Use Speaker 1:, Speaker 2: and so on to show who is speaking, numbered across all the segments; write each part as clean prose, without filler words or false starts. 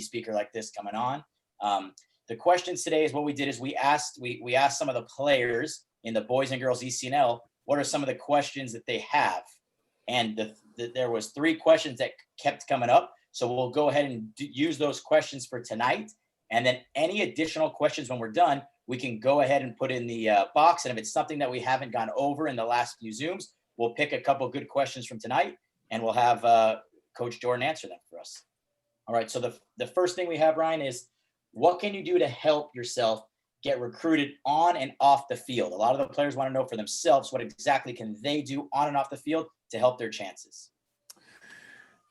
Speaker 1: speaker like this coming on. The questions today is what we did is we asked some of the players in the boys and girls ECNL, what are some of the questions that they have? And there was 3 questions that kept coming up. So we'll go ahead and use those questions for tonight. And then any additional questions when we're done, we can go ahead and put in the box. And if it's something that we haven't gone over in the last few Zooms, we'll pick a couple good questions from tonight and we'll have Coach Jorden answer them for us. All right. So the first thing we have, Ryan, is what can you do to help yourself get recruited on and off the field? A lot of the players want to know for themselves, what exactly can they do on and off the field to help their chances?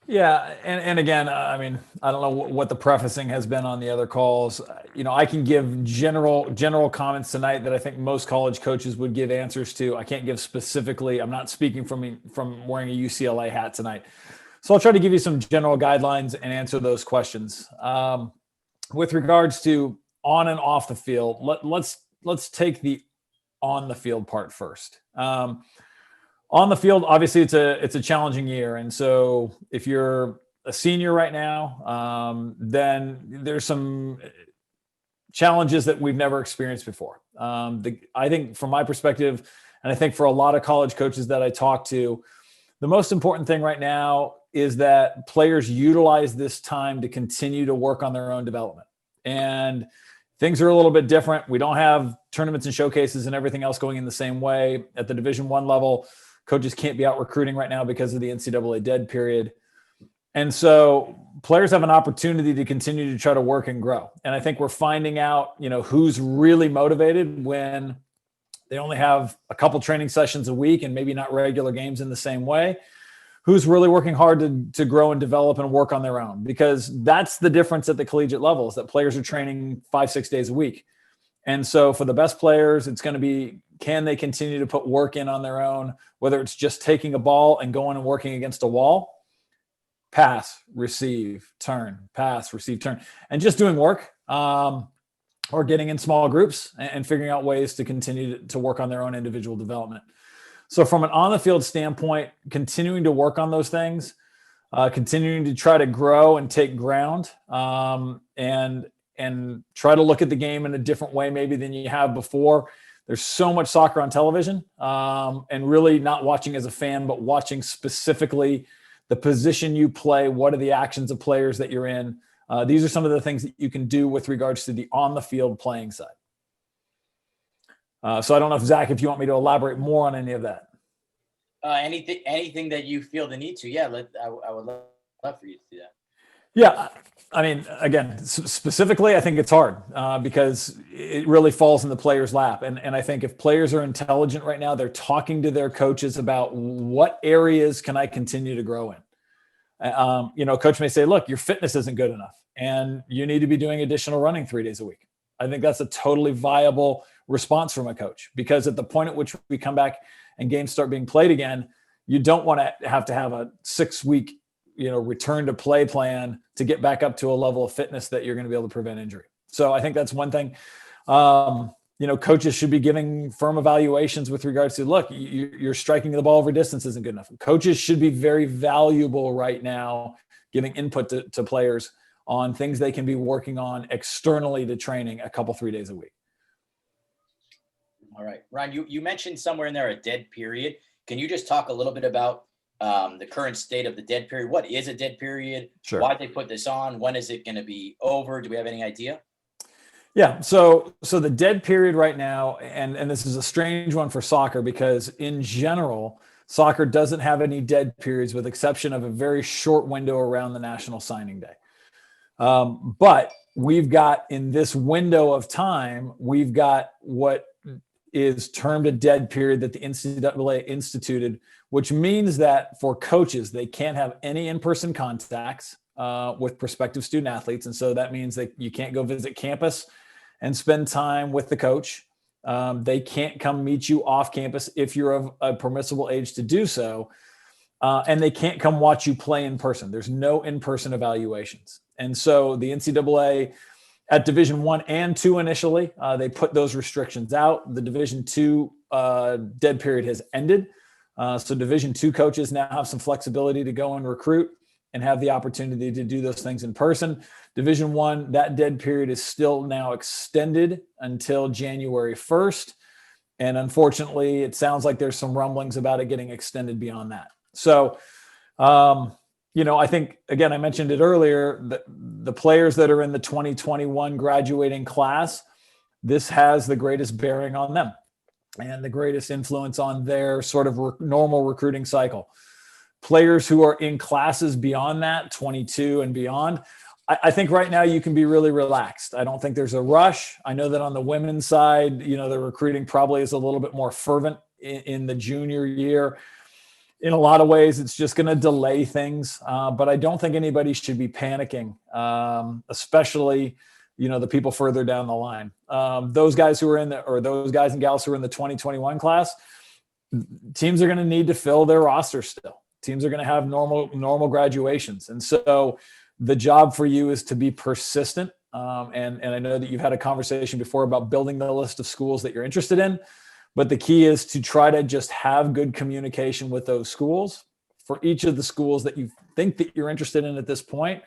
Speaker 2: Yeah. And again, I mean, I don't know what the prefacing has been on the other calls. I can give general comments tonight that I think most college coaches would give answers to. I can't give specifically. I'm not speaking from wearing a UCLA hat tonight. So I'll try to give you some general guidelines and answer those questions. With regards to on and off the field, let's take the on the field part first. On the field, obviously, it's a challenging year, and so if you're a senior right now, then there's some challenges that we've never experienced before. I think, from my perspective, and I think for a lot of college coaches that I talk to, the most important thing right now is that players utilize this time to continue to work on their own development. And things are a little bit different. We don't have tournaments and showcases and everything else going in the same way at the Division I level. Coaches can't be out recruiting right now because of the NCAA dead period. And so players have an opportunity to continue to try to work and grow. And I think we're finding out, who's really motivated when they only have a couple training sessions a week and maybe not regular games in the same way. Who's really working hard to grow and develop and work on their own, because that's the difference at the collegiate level, is that players are training 5-6 days a week. And so for the best players, it's going to be, can they continue to put work in on their own, whether it's just taking a ball and going and working against a wall, pass, receive, turn, pass, receive, turn, and just doing work, or getting in small groups and figuring out ways to continue to work on their own individual development. So from an on-the-field standpoint, continuing to work on those things, continuing to try to grow and take ground, and try to look at the game in a different way maybe than you have before. There's so much soccer on television, and really not watching as a fan, but watching specifically the position you play, what are the actions of players that you're in. These are some of the things that you can do with regards to the on-the-field playing side. So I don't know if Zach, if you want me to elaborate more on any of that.
Speaker 1: Anything that you feel the need to, yeah, I would love for you to do that.
Speaker 2: Yeah. I mean, again, specifically, I think it's hard because it really falls in the player's lap. And I think if players are intelligent right now, they're talking to their coaches about what areas can I continue to grow in. Coach may say, look, your fitness isn't good enough and you need to be doing additional running 3 days a week. I think that's a totally viable response from a coach, because at the point at which we come back and games start being played again, you don't want to have a 6-week, return to play plan to get back up to a level of fitness that you're going to be able to prevent injury. So I think that's one thing. Coaches should be giving firm evaluations with regards to, look, you're striking the ball over distance isn't good enough. Coaches should be very valuable right now, giving input to players on things they can be working on externally to training a couple, 3 days a week.
Speaker 1: All right, Ryan, you mentioned somewhere in there a dead period. Can you just talk a little bit about the current state of the dead period? What is a dead period?
Speaker 2: Sure.
Speaker 1: Why did they put this on? When is it going to be over? Do we have any idea?
Speaker 2: Yeah. So the dead period right now, and this is a strange one for soccer because in general, soccer doesn't have any dead periods with exception of a very short window around the National Signing Day. But we've got, in this window of time, we've got what is termed a dead period that the NCAA instituted, which means that for coaches, they can't have any in-person contacts with prospective student athletes. And so that means that you can't go visit campus and spend time with the coach. They can't come meet you off campus if you're of a permissible age to do so. And they can't come watch you play in person. There's no in-person evaluations. And so the NCAA at Division I and II initially, they put those restrictions out. The Division II dead period has ended. So Division II coaches now have some flexibility to go and recruit. and have the opportunity to do those things in person. Division I, that dead period is still now extended until January 1st. And unfortunately, it sounds like there's some rumblings about it getting extended beyond that. So, I think, again, I mentioned it earlier, the players that are in the 2021 graduating class, this has the greatest bearing on them and the greatest influence on their sort of normal recruiting cycle. Players who are in classes beyond that, 22 and beyond, I think right now you can be really relaxed. I don't think there's a rush. I know that on the women's side, the recruiting probably is a little bit more fervent in the junior year. In a lot of ways, it's just going to delay things. But I don't think anybody should be panicking, especially, the people further down the line. Those guys who are those guys and gals who are in the 2021 class, teams are going to need to fill their roster still. Teams are going to have normal graduations. And so the job for you is to be persistent. And I know that you've had a conversation before about building the list of schools that you're interested in. But the key is to try to just have good communication with those schools for each of the schools that you think that you're interested in at this point,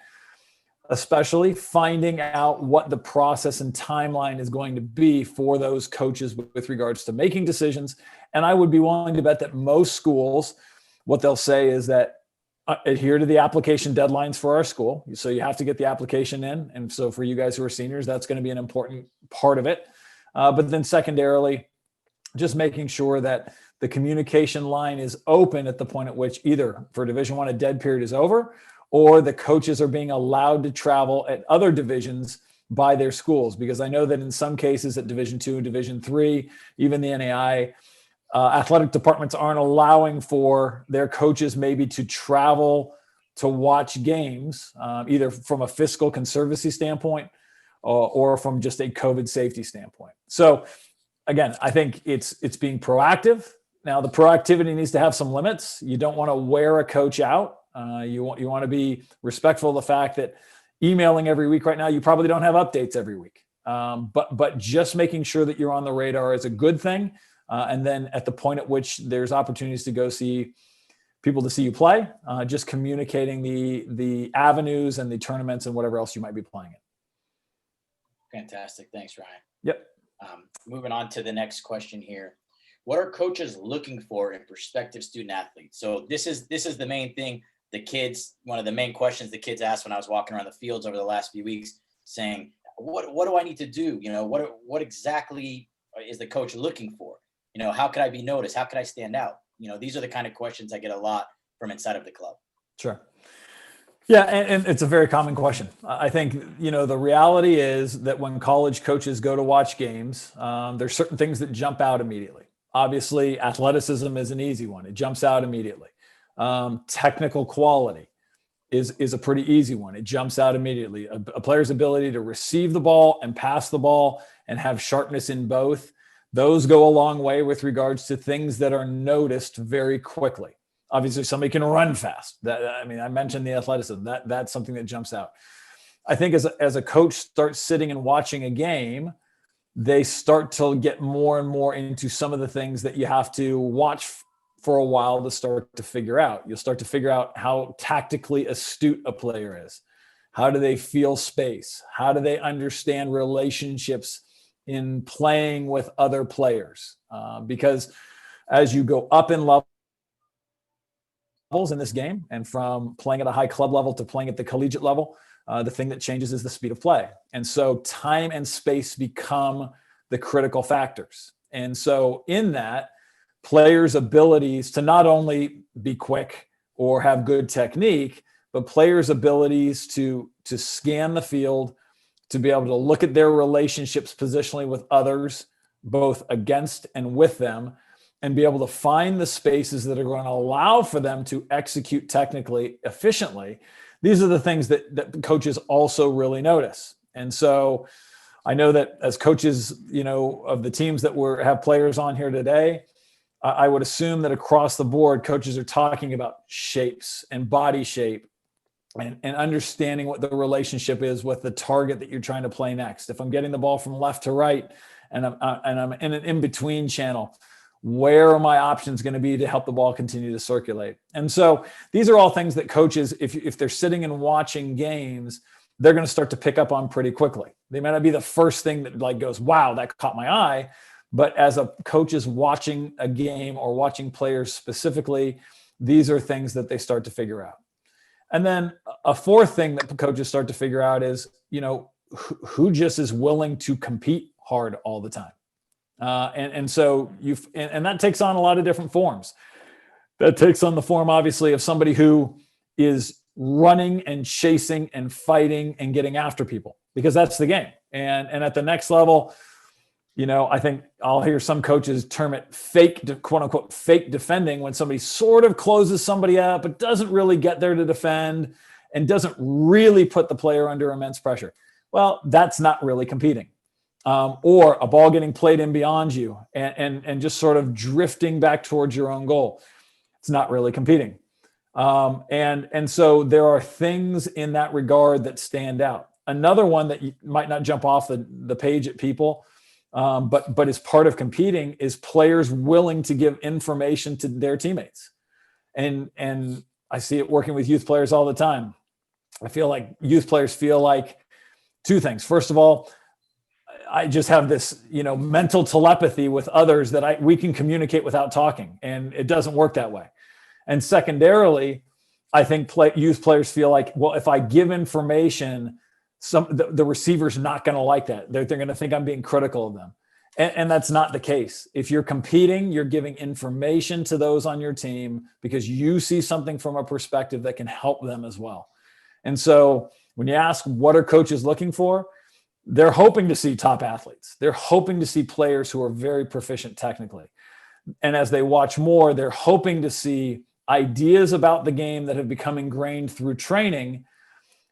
Speaker 2: especially finding out what the process and timeline is going to be for those coaches with regards to making decisions. And I would be willing to bet that most schools, what they'll say is that adhere to the application deadlines for our school. So you have to get the application in. And so for you guys who are seniors, that's going to be an important part of it. But then secondarily, just making sure that the communication line is open at the point at which either for Division I, a dead period is over, or the coaches are being allowed to travel at other divisions by their schools. Because I know that in some cases at Division II and Division III, even the NAI, athletic departments aren't allowing for their coaches maybe to travel to watch games, either from a fiscal conservancy standpoint or from just a COVID safety standpoint. So again, I think it's being proactive. Now, the proactivity needs to have some limits. You don't want to wear a coach out. You want to be respectful of the fact that emailing every week right now, you probably don't have updates every week. But just making sure that you're on the radar is a good thing. And then at the point at which there's opportunities to go see people to see you play, just communicating the avenues and the tournaments and whatever else you might be playing in.
Speaker 1: Fantastic. Thanks, Ryan.
Speaker 2: Yep.
Speaker 1: Moving on to the next question here. What are coaches looking for in prospective student athletes? So this is the main thing. One of the main questions the kids asked when I was walking around the fields over the last few weeks, saying, what do I need to do? What exactly is the coach looking for? How could I be noticed? How could I stand out? These are the kind of questions I get a lot from inside of the club.
Speaker 2: Sure. Yeah, and it's a very common question. I think, the reality is that when college coaches go to watch games, there's certain things that jump out immediately. Obviously, athleticism is an easy one. It jumps out immediately. Technical quality is a pretty easy one. It jumps out immediately. A player's ability to receive the ball and pass the ball and have sharpness in both, those go a long way with regards to things that are noticed very quickly. Obviously, somebody can run fast. I mentioned the athleticism. That's something that jumps out. I think as a coach starts sitting and watching a game, they start to get more and more into some of the things that you have to watch for a while to start to figure out. You'll start to figure out how tactically astute a player is. How do they feel space? How do they understand relationships in playing with other players? Because as you go up in levels in this game, and from playing at a high club level to playing at the collegiate level, the thing that changes is the speed of play. And so time and space become the critical factors. And so in that, players' abilities to not only be quick or have good technique, but players' abilities to scan the field, to be able to look at their relationships positionally with others, both against and with them, and be able to find the spaces that are going to allow for them to execute technically efficiently. These are the things that coaches also really notice. And so I know that as coaches, of the teams that have players on here today, I would assume that across the board, coaches are talking about shapes and body shape and understanding what the relationship is with the target that you're trying to play next. If I'm getting the ball from left to right and I'm in an in-between channel, Where are my options going to be to help the ball continue to circulate? And so these are all things that coaches, if they're sitting and watching games, they're going to start to pick up on pretty quickly. They may not be the first thing that like goes, wow, that caught my eye. But as a coach is watching a game or watching players specifically, these are things that they start to figure out. And then a fourth thing that coaches start to figure out is, who just is willing to compete hard all the time. And so and that takes on a lot of different forms. That takes on the form, obviously, of somebody who is running and chasing and fighting and getting after people, because that's the game. And at the next level, I think I'll hear some coaches term it fake, quote unquote, fake defending, when somebody sort of closes somebody up, but doesn't really get there to defend and doesn't really put the player under immense pressure. Well, that's not really competing. Or a ball getting played in beyond you and just sort of drifting back towards your own goal. It's not really competing. And so there are things in that regard that stand out. Another one that you might not jump off the page at people, but is part of competing, is players willing to give information to their teammates. And I see it working with youth players all the time. I feel like youth players feel like two things. First of all, I just have this, mental telepathy with others that we can communicate without talking, and it doesn't work that way. And secondarily, I think youth players feel like, well, if I give information, the receiver's not going to like that. They're going to think I'm being critical of them. And that's not the case. If you're competing, you're giving information to those on your team because you see something from a perspective that can help them as well. And so when you ask what are coaches looking for, they're hoping to see top athletes. They're hoping to see players who are very proficient technically. And as they watch more, they're hoping to see ideas about the game that have become ingrained through training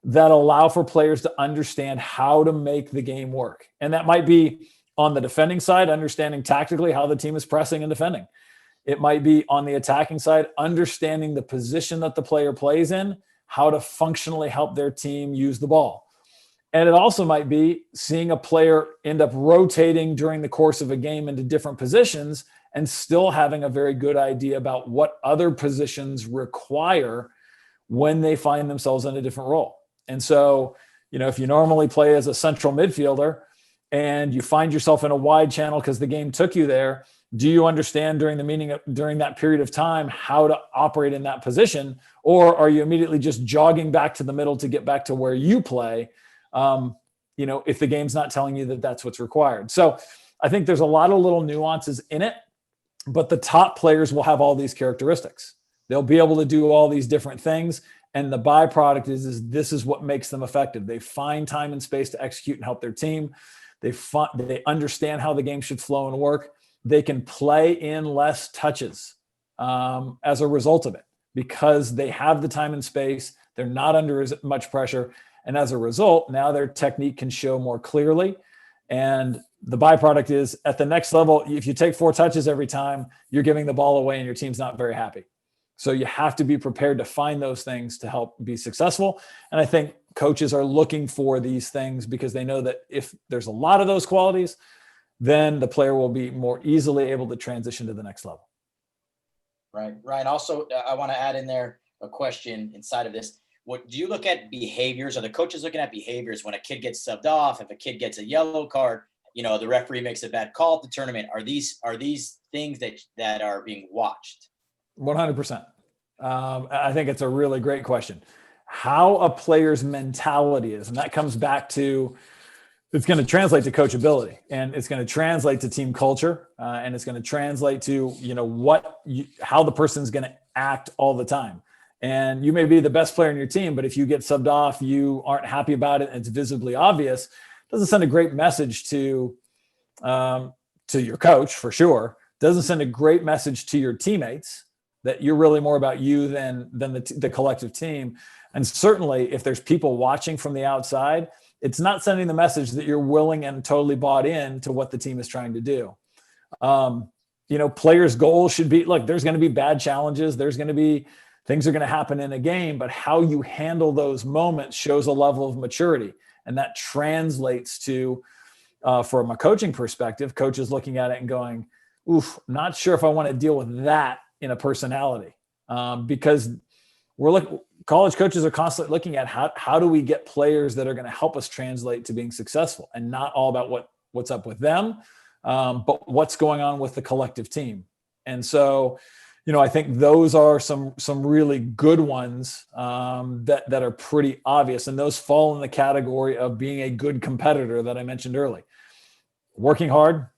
Speaker 2: that allow for players to understand how to make the game work. And that might be on the defending side, understanding tactically how the team is pressing and defending. It might be on the attacking side, understanding the position that the player plays in, how to functionally help their team use the ball. And it also might be seeing a player end up rotating during the course of a game into different positions and still having a very good idea about what other positions require when they find themselves in a different role. And so, if you normally play as a central midfielder and you find yourself in a wide channel because the game took you there, do you understand during that period of time how to operate in that position? Or are you immediately just jogging back to the middle to get back to where you play? If the game's not telling you that that's what's required. So I think there's a lot of little nuances in it, but the top players will have all these characteristics. They'll be able to do all these different things. And the byproduct is this is what makes them effective. They find time and space to execute and help their team. They understand how the game should flow and work. They can play in less touches as a result of it because they have the time and space. They're not under as much pressure. And as a result, now their technique can show more clearly. And the byproduct is at the next level, if you take 4 touches every time, you're giving the ball away and your team's not very happy. So you have to be prepared to find those things to help be successful. And I think coaches are looking for these things because they know that if there's a lot of those qualities, then the player will be more easily able to transition to the next level.
Speaker 1: Right. Ryan, also, I want to add in there a question inside of this. What do you look at behaviors? Are the coaches looking at behaviors when a kid gets subbed off, if a kid gets a yellow card, the referee makes a bad call at the tournament? Are these things that are being watched?
Speaker 2: 100%. I think it's a really great question. How a player's mentality is, and that comes back to, it's going to translate to coachability, and it's going to translate to team culture, and it's going to translate to how the person's going to act all the time. And you may be the best player in your team, but if you get subbed off, you aren't happy about it, and it's visibly obvious, it doesn't send a great message to your coach, for sure. Doesn't send a great message to your teammates that you're really more about you than the collective team. And certainly if there's people watching from the outside, it's not sending the message that you're willing and totally bought in to what the team is trying to do. Players' goals should be, look, there's going to be bad challenges. There's going to be things are going to happen in a game, but how you handle those moments shows a level of maturity. And that translates to, from a coaching perspective, coaches looking at it and going, not sure if I want to deal with that in a personality, because college coaches are constantly looking at how do we get players that are going to help us translate to being successful, and not all about what's up with them, but what's going on with the collective team. And so, I think those are some really good ones that are pretty obvious, and those fall in the category of being a good competitor that I mentioned early. Working hard,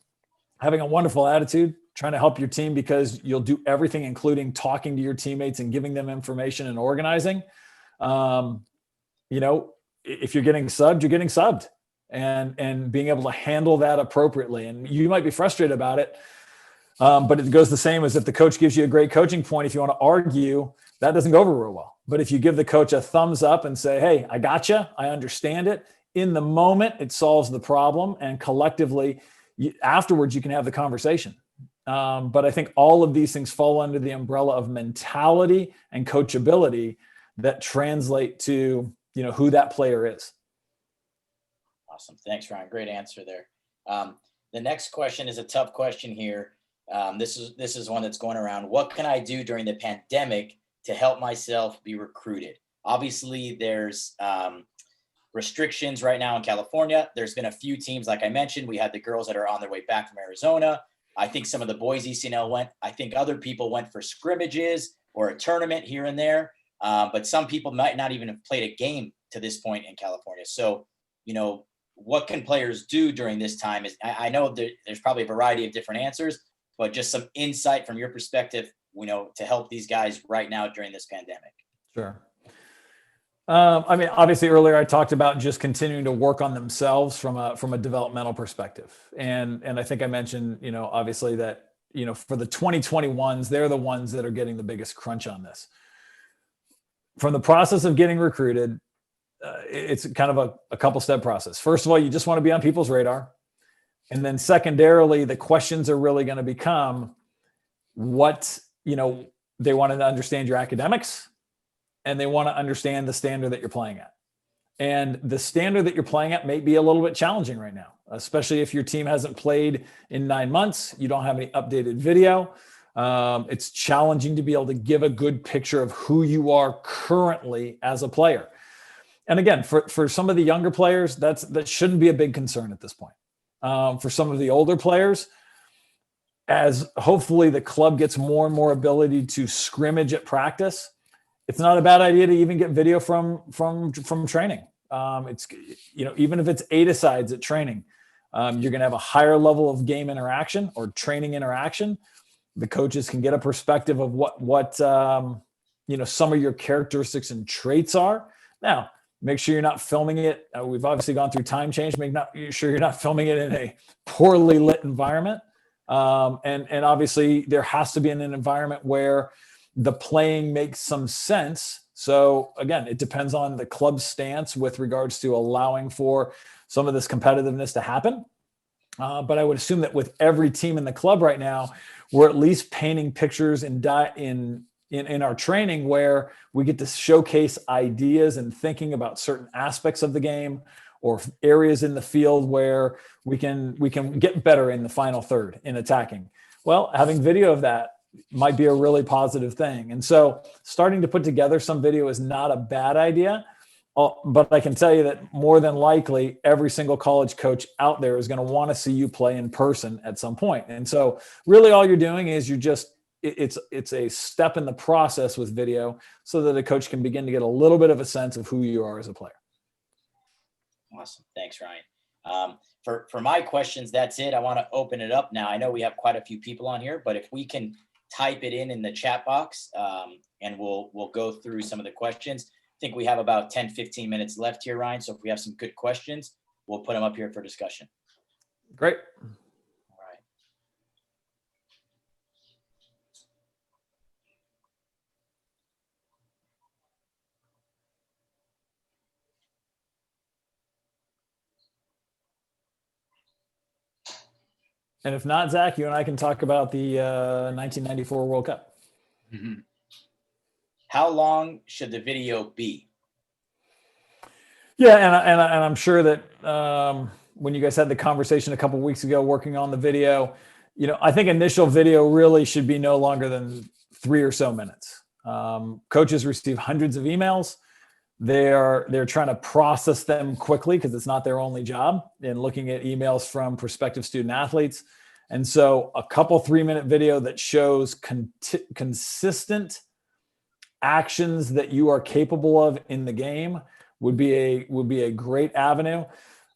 Speaker 2: having a wonderful attitude, trying to help your team because you'll do everything, including talking to your teammates and giving them information and organizing. If you're getting subbed, you're getting subbed, and being able to handle that appropriately. And you might be frustrated about it, but it goes the same as if the coach gives you a great coaching point. If you want to argue, that doesn't go over real well. But if you give the coach a thumbs up and say, hey, I gotcha, I understand it, in the moment, it solves the problem. And collectively, afterwards, you can have the conversation. But I think all of these things fall under the umbrella of mentality and coachability that translate to, who that player is.
Speaker 1: Awesome. Thanks, Ryan. Great answer there. The next question is a tough question here. This is one that's going around. What can I do during the pandemic to help myself be recruited? Obviously, there's restrictions right now in California. There's been a few teams, like I mentioned. We had the girls that are on their way back from Arizona. I think some of the boys ECNL went. I think other people went for scrimmages or a tournament here and there. But some people might not even have played a game to this point in California. So, what can players do during this time? I know there's probably a variety of different answers, but just some insight from your perspective, to help these guys right now during this pandemic.
Speaker 2: Sure. Obviously earlier I talked about just continuing to work on themselves from a developmental perspective. And I think I mentioned, obviously that, for the 2021s, they're the ones that are getting the biggest crunch on this. From the process of getting recruited, it's kind of a couple step process. First of all, you just want to be on people's radar. And then secondarily, the questions are really going to become they want to understand your academics, and they want to understand the standard that you're playing at. And the standard that you're playing at may be a little bit challenging right now, especially if your team hasn't played in 9 months, you don't have any updated video. It's challenging to be able to give a good picture of who you are currently as a player. And again, for some of the younger players, that shouldn't be a big concern at this point. For some of the older players, as hopefully the club gets more and more ability to scrimmage at practice, it's not a bad idea to even get video from training. It's even if it's 8-a-sides at training, you're going to have a higher level of game interaction or training interaction. The coaches can get a perspective of what some of your characteristics and traits are. Now, make sure you're not filming it. We've obviously gone through time change. Make sure you're not filming it in a poorly lit environment. And obviously there has to be in an environment where the playing makes some sense. So again, it depends on the club's stance with regards to allowing for some of this competitiveness to happen. But I would assume that with every team in the club right now, we're at least painting pictures in our training where we get to showcase ideas and thinking about certain aspects of the game or areas in the field where we can get better in the final third in attacking. Well, having video of that might be a really positive thing. And so starting to put together some video is not a bad idea. But I can tell you that more than likely every single college coach out there is going to want to see you play in person at some point. And so really all you're doing is it's a step in the process with video so that a coach can begin to get a little bit of a sense of who you are as a player.
Speaker 1: Awesome. Thanks, Ryan. For my questions, that's it. I want to open it up now. I know we have quite a few people on here, but if we can type it in the chat box, and we'll go through some of the questions. I think we have about 10, 15 minutes left here, Ryan. So if we have some good questions, we'll put them up here for discussion.
Speaker 2: Great.
Speaker 1: All right.
Speaker 2: And if not, Zach, you and I can talk about the 1994 World Cup.
Speaker 1: Mm-hmm. How long should the video be?
Speaker 2: Yeah, and I'm sure that when you guys had the conversation a couple of weeks ago working on the video, I think initial video really should be no longer than 3 or so minutes. Coaches receive hundreds of emails. They're trying to process them quickly because it's not their only job in looking at emails from prospective student athletes. And so a couple 3-minute video that shows consistent actions that you are capable of in the game would be a great avenue.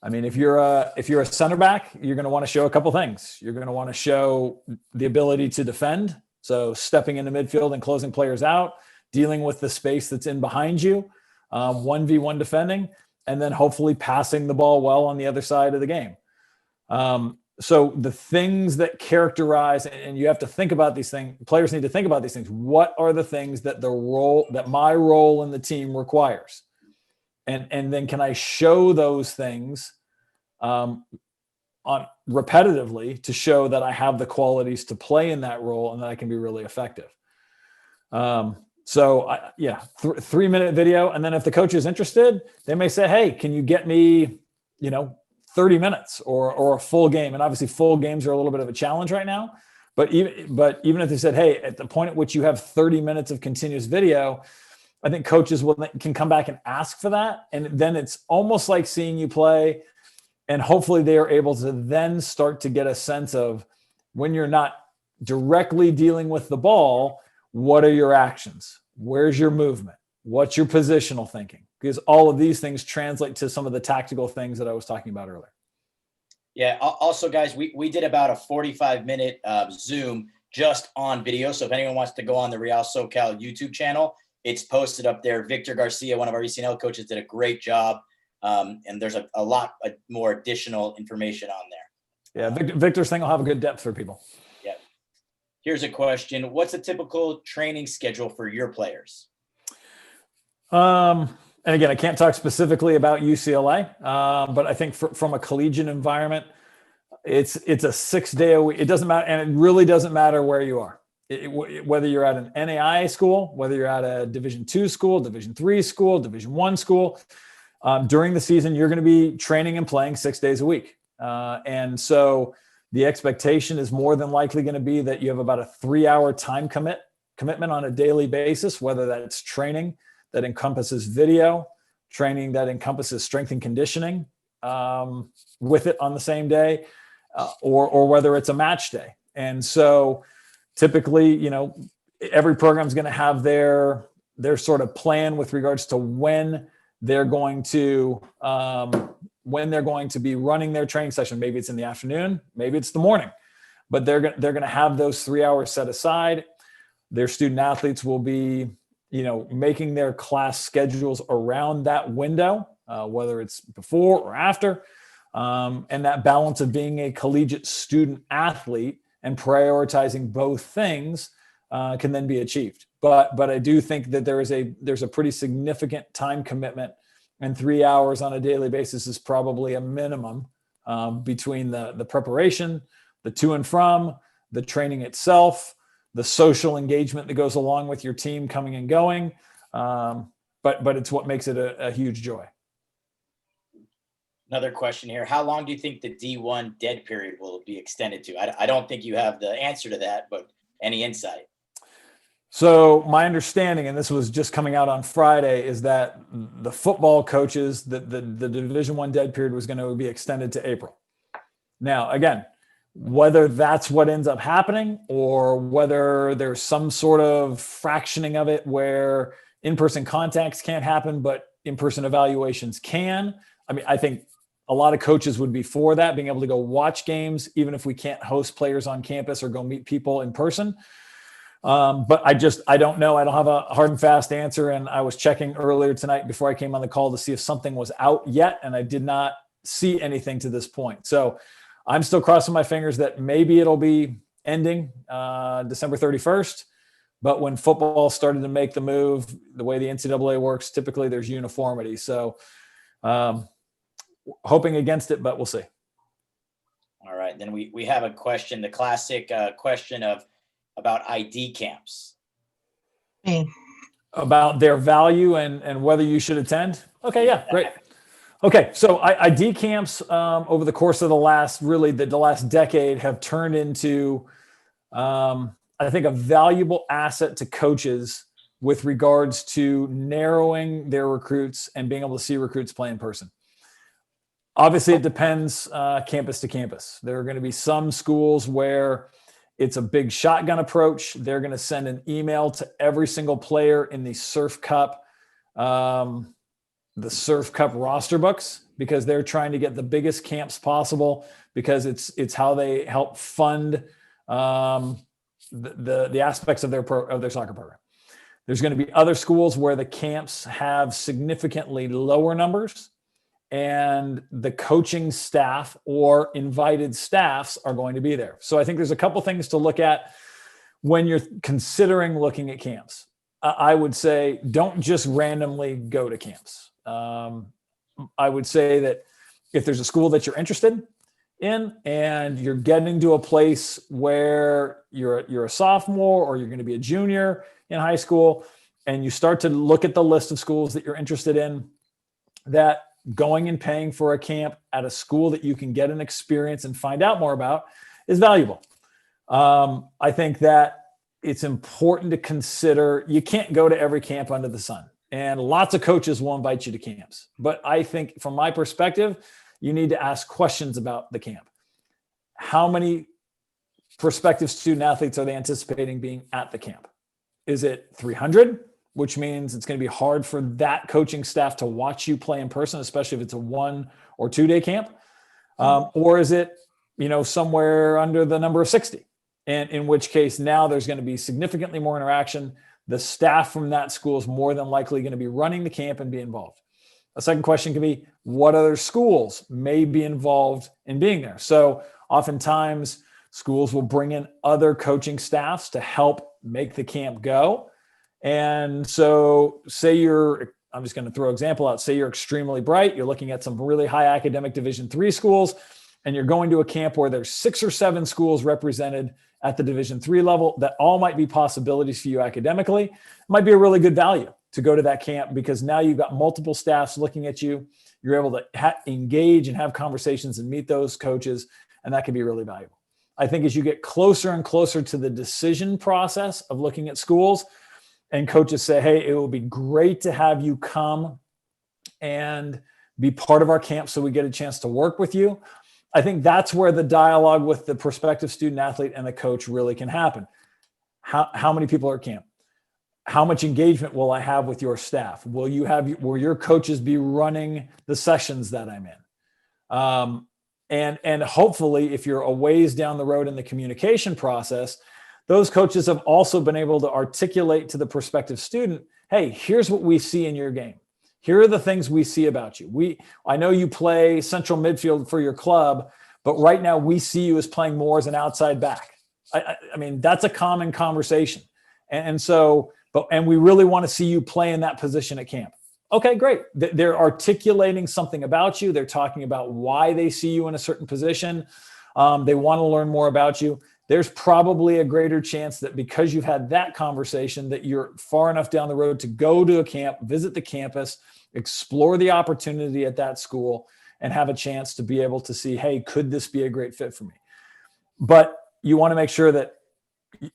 Speaker 2: I mean, if you're a center back, you're going to want to show a couple things. You're going to want to show the ability to defend. So stepping into midfield and closing players out, dealing with the space that's in behind you, 1v1 defending, and then hopefully passing the ball well on the other side of the game. So the things that characterize, and you have to think about these things, players need to think about these things. What are the things that my role in the team requires? And then can I show those things on repetitively to show that I have the qualities to play in that role and that I can be really effective. 3-minute video. And then if the coach is interested, they may say, hey, can you get me, 30 minutes or a full game? And obviously full games are a little bit of a challenge right now, but even if they said, hey, at the point at which you have 30 minutes of continuous video, I think coaches can come back and ask for that. And then it's almost like seeing you play. And hopefully they are able to then start to get a sense of, when you're not directly dealing with the ball, what are your actions? Where's your movement? What's your positional thinking? Because all of these things translate to some of the tactical things that I was talking about earlier.
Speaker 1: Yeah. Also, guys, we did about a 45-minute Zoom just on video. So if anyone wants to go on the Real SoCal YouTube channel, it's posted up there. Victor Garcia, one of our ECNL coaches, did a great job. And there's a lot more additional information on there.
Speaker 2: Yeah, Victor's thing will have a good depth for people.
Speaker 1: Yeah. Here's a question. What's a typical training schedule for your players?
Speaker 2: And again, I can't talk specifically about UCLA, but I think from a collegiate environment, it's a 6-day a week. It doesn't matter. And it really doesn't matter where you are. Whether you're at an NAIA school, whether you're at a Division II school, Division III school, Division I school, during the season, you're going to be training and playing 6 days a week. And so the expectation is more than likely going to be that you have about a 3-hour time commitment on a daily basis, whether that's training that encompasses video, training that encompasses strength and conditioning with it on the same day, or whether it's a match day. And so typically, every program is going to have their sort of plan with regards to when they're going to be running their training session. Maybe it's in the afternoon, maybe it's the morning, but they're going to have those 3 hours set aside. Their student athletes will be, making their class schedules around that window, whether it's before or after. And that balance of being a collegiate student athlete and prioritizing both things can then be achieved. But I do think that there's a pretty significant time commitment, and 3 hours on a daily basis is probably a minimum between the preparation, the to and from, the training itself, the social engagement that goes along with your team coming and going. But it's what makes it a huge joy.
Speaker 1: Another question here. How long do you think the D1 dead period will be extended to? I don't think you have the answer to that, but any insight?
Speaker 2: So my understanding, and this was just coming out on Friday, is that the football coaches, the Division I dead period was going to be extended to April. Now, again, whether that's what ends up happening or whether there's some sort of fractioning of it where in-person contacts can't happen, but in-person evaluations can. I mean, I think a lot of coaches would be for that, being able to go watch games, even if we can't host players on campus or go meet people in person. But I don't know. I don't have a hard and fast answer. And I was checking earlier tonight before I came on the call to see if something was out yet. And I did not see anything to this point. So I'm still crossing my fingers that maybe it'll be ending December 31st. But when football started to make the move, the way the NCAA works, typically there's uniformity. So hoping against it, but we'll see.
Speaker 1: All right. Then we have a question, the classic question about ID camps.
Speaker 3: Me.
Speaker 2: About their value and whether you should attend. Okay. Yeah, great. Okay, so ID camps over the course of the last decade have turned into, I think, a valuable asset to coaches with regards to narrowing their recruits and being able to see recruits play in person. Obviously, it depends campus to campus. There are going to be some schools where it's a big shotgun approach. They're going to send an email to every single player in the Surf Cup roster books, because they're trying to get the biggest camps possible, because it's how they help fund the aspects of their soccer program. There's going to be other schools where the camps have significantly lower numbers, and the coaching staff or invited staffs are going to be there. So I think there's a couple things to look at when you're considering looking at camps. I would say don't just randomly go to camps. I would say that if there's a school that you're interested in and you're getting to a place where you're a sophomore or you're going to be a junior in high school, and you start to look at the list of schools that you're interested in, that going and paying for a camp at a school that you can get an experience and find out more about is valuable. I think that it's important to consider. You can't go to every camp under the sun, and lots of coaches will invite you to camps. But I think from my perspective, you need to ask questions about the camp. How many prospective student athletes are they anticipating being at the camp? Is it 300? Which means it's going to be hard for that coaching staff to watch you play in person, especially if it's a 1 or 2 day camp. Or is it, somewhere under the number of 60? And in which case now there's going to be significantly more interaction. The staff from that school is more than likely going to be running the camp and be involved. A second question can be, what other schools may be involved in being there? So oftentimes schools will bring in other coaching staffs to help make the camp go. And so I'm just going to throw an example out. Say you're extremely bright. You're looking at some really high academic Division III schools, and you're going to a camp where there's 6 or 7 schools represented at the Division III level that all might be possibilities for you academically. It might be a really good value to go to that camp, because now you've got multiple staffs looking at you. You're able to engage and have conversations and meet those coaches, and that can be really valuable. I think as you get closer and closer to the decision process of looking at schools, and coaches say, hey, it will be great to have you come and be part of our camp so we get a chance to work with you, I think that's where the dialogue with the prospective student athlete and the coach really can happen. How many people are at camp? How much engagement will I have with your staff? Will your coaches be running the sessions that I'm in? And hopefully, if you're a ways down the road in the communication process, those coaches have also been able to articulate to the prospective student, hey, here's what we see in your game. Here are the things we see about you. I know you play central midfield for your club, but right now we see you as playing more as an outside back. I mean, that's a common conversation. And we really want to see you play in that position at camp. Okay, great. They're articulating something about you. They're talking about why they see you in a certain position. They want to learn more about you. There's probably a greater chance that because you've had that conversation that you're far enough down the road to go to a camp, visit the campus, explore the opportunity at that school, and have a chance to be able to see, hey, could this be a great fit for me? But you want to make sure that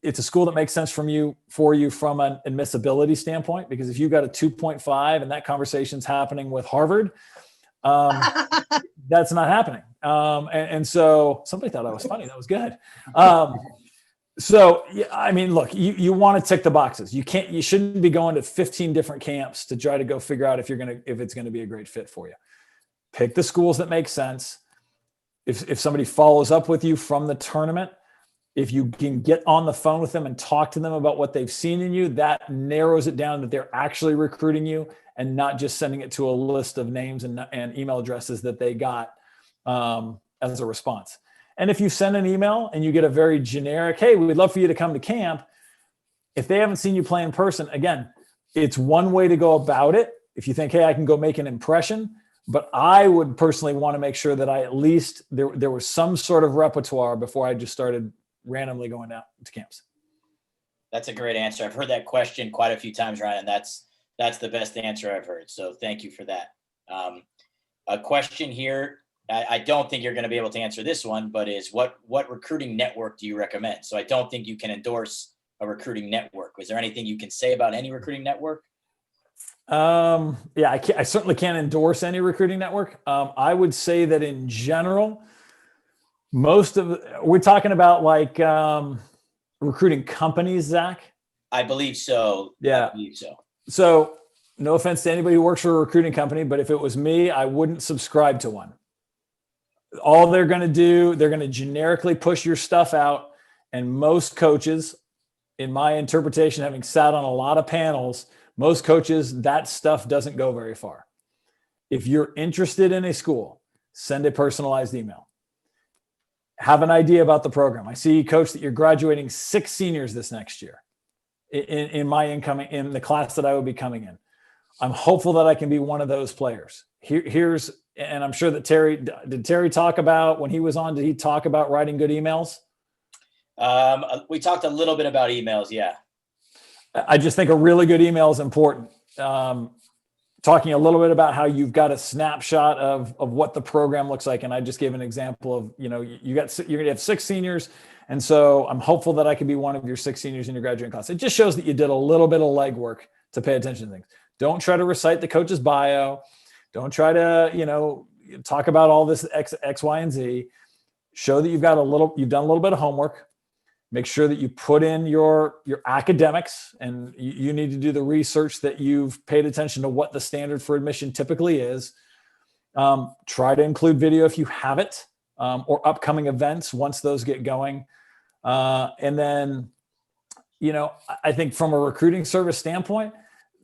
Speaker 2: it's a school that makes sense for you from an admissibility standpoint, because if you've got a 2.5 and that conversation's happening with Harvard, that's not happening. And so somebody thought I was funny. That was good. So, I mean, look, you want to tick the boxes. You shouldn't be going to 15 different camps to try to go figure out if it's going to be a great fit for you. Pick the schools that make sense. If somebody follows up with you from the tournament, if you can get on the phone with them and talk to them about what they've seen in you, that narrows it down that they're actually recruiting you and not just sending it to a list of names and email addresses that they got as a response. And if you send an email and you get a very generic, hey, we'd love for you to come to camp, if they haven't seen you play in person, again, it's one way to go about it. If you think, hey, I can go make an impression, but I would personally want to make sure that I at least there was some sort of repertoire before I just started randomly going out to camps.
Speaker 1: That's a great answer. I've heard that question quite a few times, Ryan. That's the best answer I've heard. So thank you for that. A question here. I don't think you're going to be able to answer this one, but is what recruiting network do you recommend? So I don't think you can endorse a recruiting network. Is there anything you can say about any recruiting network?
Speaker 2: Yeah, I certainly can't endorse any recruiting network. I would say that in general, we're talking about like recruiting companies, Zach.
Speaker 1: I believe so.
Speaker 2: Yeah.
Speaker 1: I believe so.
Speaker 2: So no offense to anybody who works for a recruiting company, but if it was me, I wouldn't subscribe to one. All they're going to do, they're going to generically push your stuff out. And most coaches, in my interpretation, having sat on a lot of panels, most coaches, that stuff doesn't go very far. If you're interested in a school, send a personalized email. Have an idea about the program. I see, Coach, that you're graduating 6 seniors this next year in the class that I would be coming in. I'm hopeful that I can be one of those players. And I'm sure that did Terry talk about, when he was on, did he talk about writing good emails?
Speaker 1: We talked a little bit about emails. Yeah.
Speaker 2: I just think a really good email is important. Talking a little bit about how you've got a snapshot of what the program looks like. And I just gave an example of, you're going to have 6 seniors. And so I'm hopeful that I could be one of your 6 seniors in your graduating class. It just shows that you did a little bit of legwork to pay attention to things. Don't try to recite the coach's bio. Don't try to, talk about all this X, Y, and Z. Show that you've done a little bit of homework. Make sure that you put in your academics, and you need to do the research that you've paid attention to what the standard for admission typically is. Try to include video if you have it, or upcoming events once those get going. And then, I think from a recruiting service standpoint,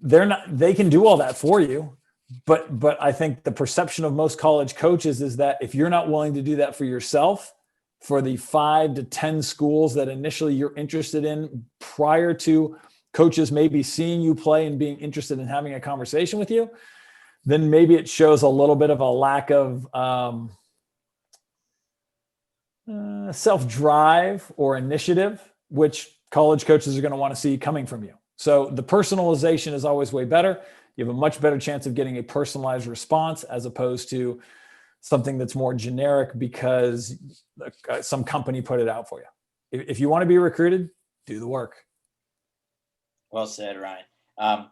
Speaker 2: they can do all that for you. But I think the perception of most college coaches is that if you're not willing to do that for yourself, for the 5 to 10 schools that initially you're interested in, prior to coaches maybe seeing you play and being interested in having a conversation with you, then maybe it shows a little bit of a lack of self-drive or initiative, which college coaches are going to want to see coming from you. So the personalization is always way better. You have a much better chance of getting a personalized response as opposed to something that's more generic because some company put it out for you. If you want to be recruited, do the work.
Speaker 1: Well said, Ryan.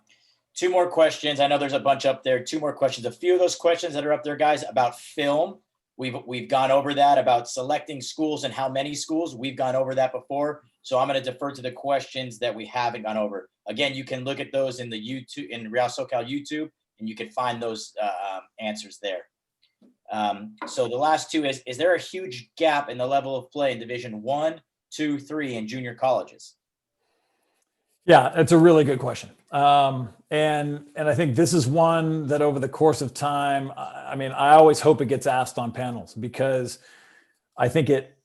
Speaker 1: 2 more questions. I know there's a bunch up there. 2 more questions. A few of those questions that are up there, guys, about film. We've gone over that, about selecting schools and how many schools. We've gone over that before. So I'm going to defer to the questions that we haven't gone over. Again, you can look at those in Real SoCal YouTube, and you can find those answers there. So the last 2 is there a huge gap in the level of play in Division 1, 2, 3 in junior colleges?
Speaker 2: Yeah, that's a really good question. And I think this is one that over the course of time, I always hope it gets asked on panels because I think it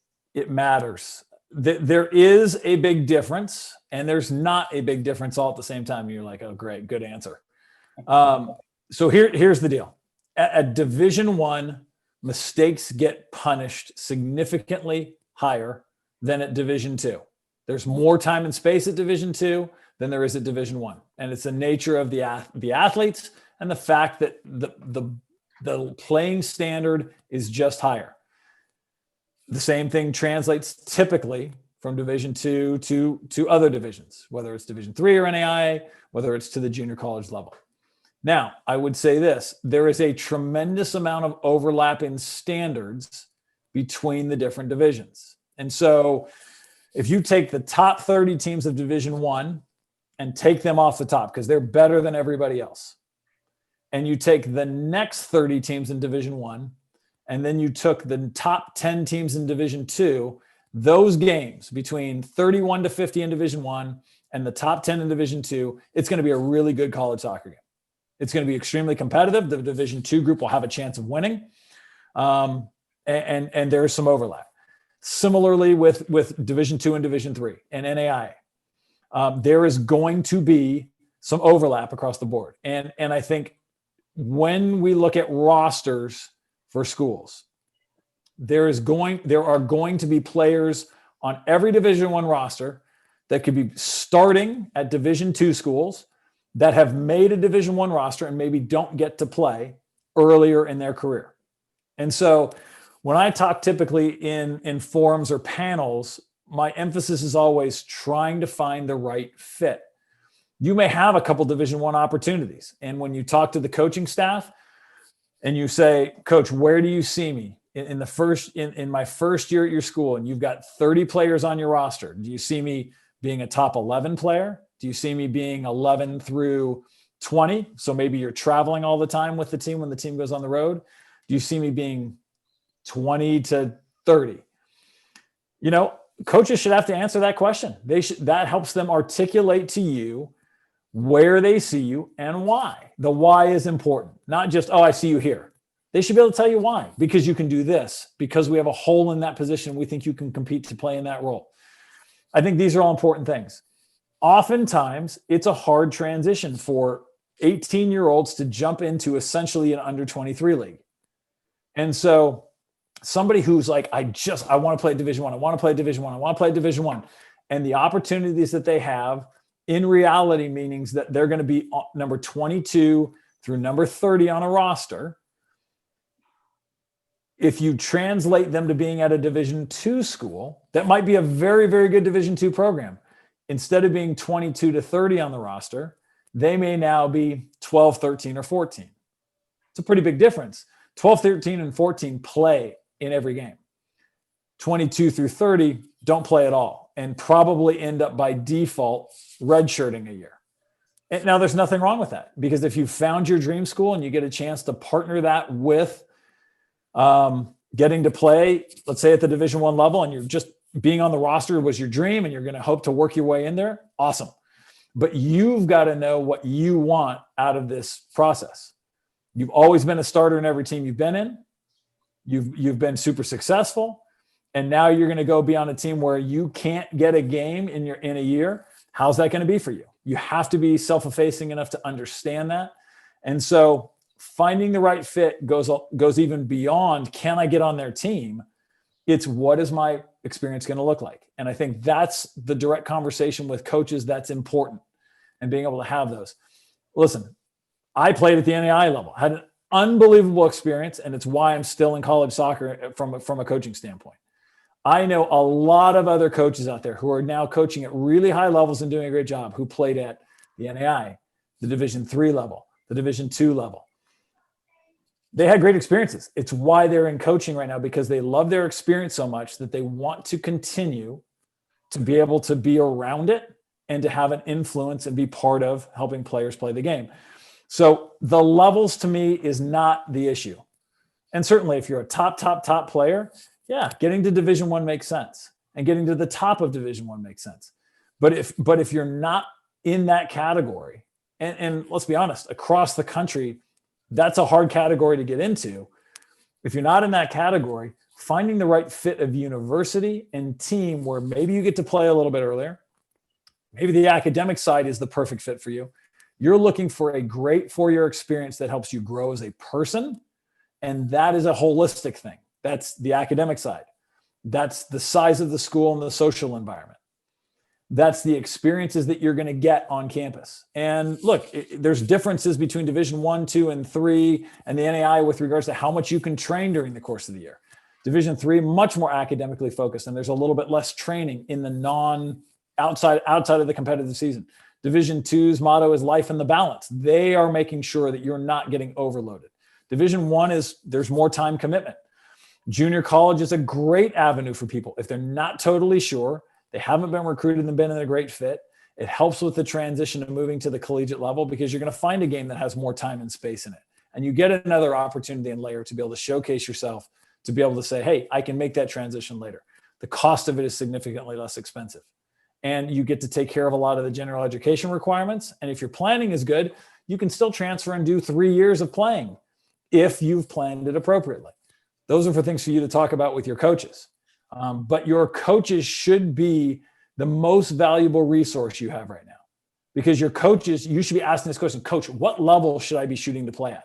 Speaker 2: matters. There is a big difference and there's not a big difference all at the same time. You're like, oh, great, good answer. So here's the deal. At Division 1, mistakes get punished significantly higher than at Division 2. There's more time and space at Division 2 than there is at Division 1. And it's the nature of the athletes and the fact that the playing standard is just higher. The same thing translates typically from Division 2 to other divisions, whether it's Division 3 or NAIA, whether it's to the junior college level. Now, I would say this, there is a tremendous amount of overlap in standards between the different divisions. And so if you take the top 30 teams of Division 1 and take them off the top because they're better than everybody else, and you take the next 30 teams in Division 1, and then you took the top 10 teams in Division 2, those games between 31 to 50 in Division 1 and the top 10 in Division 2, it's going to be a really good college soccer game. It's going to be extremely competitive. The Division 2 group will have a chance of winning. And there's some overlap. Similarly with Division 2 and Division 3 and NAIA, there is going to be some overlap across the board. And I think when we look at rosters for schools, there are going to be players on every Division 1 roster that could be starting at Division 2 schools that have made a Division 1 roster and maybe don't get to play earlier in their career. And so when I talk typically in forums or panels, my emphasis is always trying to find the right fit. You may have a couple Division I opportunities. And when you talk to the coaching staff and you say, Coach, where do you see me in my first year at your school? And you've got 30 players on your roster. Do you see me being a top 11 player? Do you see me being 11 through 20? So maybe you're traveling all the time with the team when the team goes on the road. Do you see me being 20 to 30? Coaches should have to answer that question. That helps them articulate to you where they see you and why. The why is important, not just, oh, I see you here. They should be able to tell you why, because you can do this, because we have a hole in that position. We think you can compete to play in that role. I think these are all important things. Oftentimes, it's a hard transition for 18-year-olds to jump into essentially an under 23 league. And so somebody who's like, I want to play Division I, I want to play Division I, I want to play Division I. And the opportunities that they have in reality means that they're going to be number 22 through number 30 on a roster. If you translate them to being at a Division II school, that might be a very, very good Division II program. Instead of being 22 to 30 on the roster, they may now be 12, 13, or 14. It's a pretty big difference. 12, 13, and 14 play in every game. 22 through 30 don't play at all and probably end up by default redshirting a year. And now, there's nothing wrong with that, because if you found your dream school and you get a chance to partner that with getting to play, let's say at the Division I level, and you're just being on the roster was your dream and you're going to hope to work your way in there, awesome. But you've got to know what you want out of this process. You've always been a starter in every team you've been in. You've been super successful, and now you're going to go be on a team where you can't get a game in a year. How's that going to be for you? You have to be self-effacing enough to understand that. And so finding the right fit goes even beyond, can I get on their team? It's, what is my experience going to look like? And I think that's the direct conversation with coaches that's important, and being able to have those. Listen, I played at the NAI level, had an unbelievable experience, and it's why I'm still in college soccer from a coaching standpoint. I know a lot of other coaches out there who are now coaching at really high levels and doing a great job, who played at the NAI, the Division III level, the Division II level. They had great experiences. It's why they're in coaching right now, because they love their experience so much that they want to continue to be able to be around it and to have an influence and be part of helping players play the game. So the levels, to me, is not the issue. And certainly if you're a top player, yeah, getting to Division I makes sense, and getting to the top of Division I makes sense. But if you're not in that category, and let's be honest, across the country, that's a hard category to get into. If you're not in that category, finding the right fit of university and team where maybe you get to play a little bit earlier, maybe the academic side is the perfect fit for you. You're looking for a great 4-year experience that helps you grow as a person. And that is a holistic thing. That's the academic side. That's the size of the school and the social environment. That's the experiences that you're going to get on campus. And look, there's differences between Division I, II, and III and the NAI with regards to how much you can train during the course of the year. Division III, much more academically focused, and there's a little bit less training in the outside of the competitive season. Division II's motto is life in the balance. They are making sure that you're not getting overloaded. Division I there's more time commitment. Junior college is a great avenue for people. If they're not totally sure, they haven't been recruited and been in a great fit, it helps with the transition of moving to the collegiate level, because you're going to find a game that has more time and space in it. And you get another opportunity and layer to be able to showcase yourself, to be able to say, hey, I can make that transition later. The cost of it is significantly less expensive. And you get to take care of a lot of the general education requirements. And if your planning is good, you can still transfer and do 3 years of playing if you've planned it appropriately. Those are for things for you to talk about with your coaches. But your coaches should be the most valuable resource you have right now, because your coaches, you should be asking this question, Coach, what level should I be shooting to play at?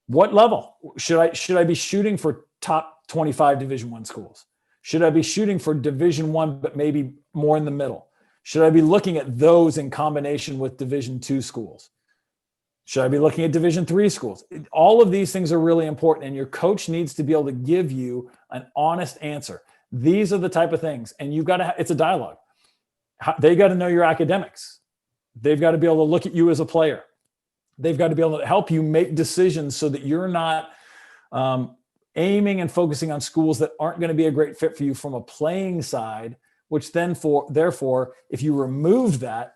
Speaker 2: What level should I be shooting for? Top 25 Division I schools? Should I be shooting for Division I, but maybe more in the middle? Should I be looking at those in combination with Division II schools? Should I be looking at Division III schools? All of these things are really important, and your coach needs to be able to give you an honest answer. These are the type of things, and you've got to, it's a dialogue. They got to know your academics. They've got to be able to look at you as a player. They've got to be able to help you make decisions so that you're not aiming and focusing on schools that aren't going to be a great fit for you from a playing side, which then therefore, if you remove that,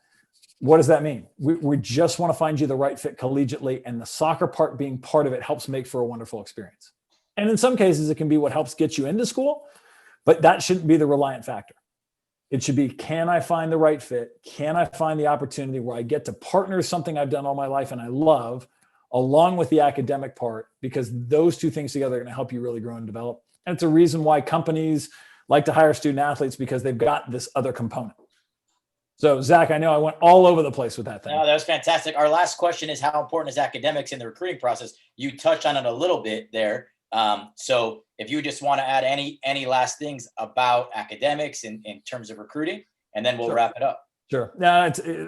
Speaker 2: what does that mean? We just want to find you the right fit collegiately, and the soccer part being part of it helps make for a wonderful experience. And in some cases, it can be what helps get you into school, but that shouldn't be the reliant factor. It should be, can I find the right fit? Can I find the opportunity where I get to partner something I've done all my life and I love, along with the academic part, because those two things together are going to help you really grow and develop. And it's a reason why companies like to hire student athletes, because they've got this other component. So, Zach, I know I went all over the place with that thing.
Speaker 1: No, that was fantastic. Our last question is, how important is academics in the recruiting process? You touched on it a little bit there. So if you just want to add any last things about academics in terms of recruiting, and then we'll wrap it up.
Speaker 2: Sure. Now,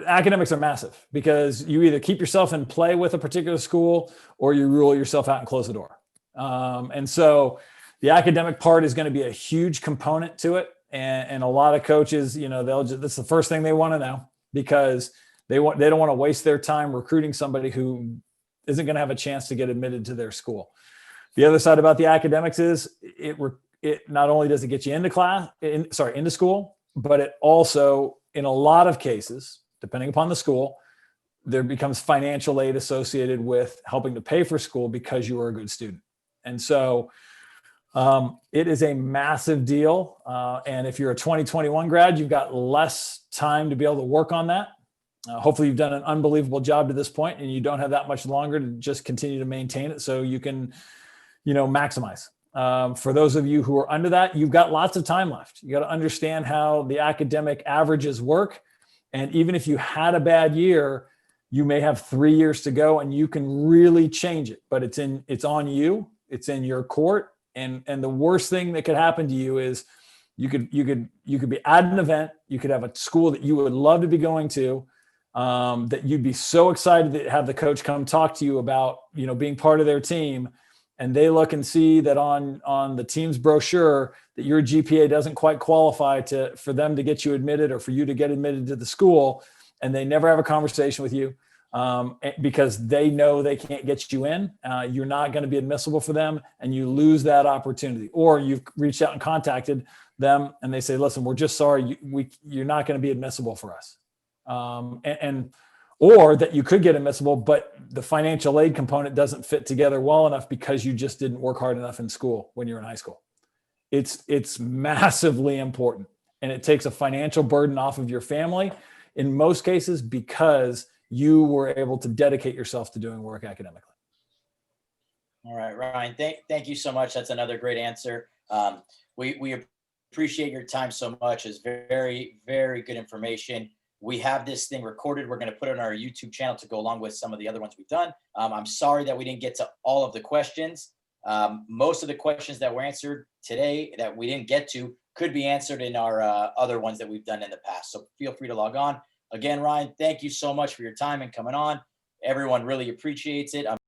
Speaker 2: academics are massive, because you either keep yourself in play with a particular school or you rule yourself out and close the door. And so the academic part is going to be a huge component to it. And a lot of coaches, that's the first thing they want to know, because they don't want to waste their time recruiting somebody who isn't going to have a chance to get admitted to their school. The other side about the academics is it not only does it get you into school, but it also, in a lot of cases, depending upon the school, there becomes financial aid associated with helping to pay for school because you were a good student. And so it is a massive deal. And if you're a 2021 grad, you've got less time to be able to work on that. Hopefully you've done an unbelievable job to this point, and you don't have that much longer to just continue to maintain it so you can, maximize. For those of you who are under that, you've got lots of time left. You got to understand how the academic averages work. And even if you had a bad year, you may have 3 years to go and you can really change it, but it's on you. It's in your court. And the worst thing that could happen to you is you could be at an event. You could have a school that you would love to be going to, that you'd be so excited to have the coach come talk to you about, being part of their team. And they look and see that on the team's brochure that your GPA doesn't quite qualify for them to get you admitted or for you to get admitted to the school. And they never have a conversation with you because they know they can't get you in. You're not going to be admissible for them, and you lose that opportunity. Or you've reached out and contacted them and they say, listen, we're just sorry, you're not going to be admissible for us. Or that you could get admissible, but the financial aid component doesn't fit together well enough because you just didn't work hard enough in school when you were in high school. It's massively important, and it takes a financial burden off of your family in most cases because you were able to dedicate yourself to doing work academically.
Speaker 1: All right, Ryan, thank you so much. That's another great answer. We appreciate your time so much. It's very, very good information. We have this thing recorded. We're going to put it on our YouTube channel to go along with some of the other ones we've done. I'm sorry that we didn't get to all of the questions. Most of the questions that were answered today that we didn't get to could be answered in our other ones that we've done in the past. So feel free to log on. Again, Ryan, thank you so much for your time and coming on. Everyone really appreciates it.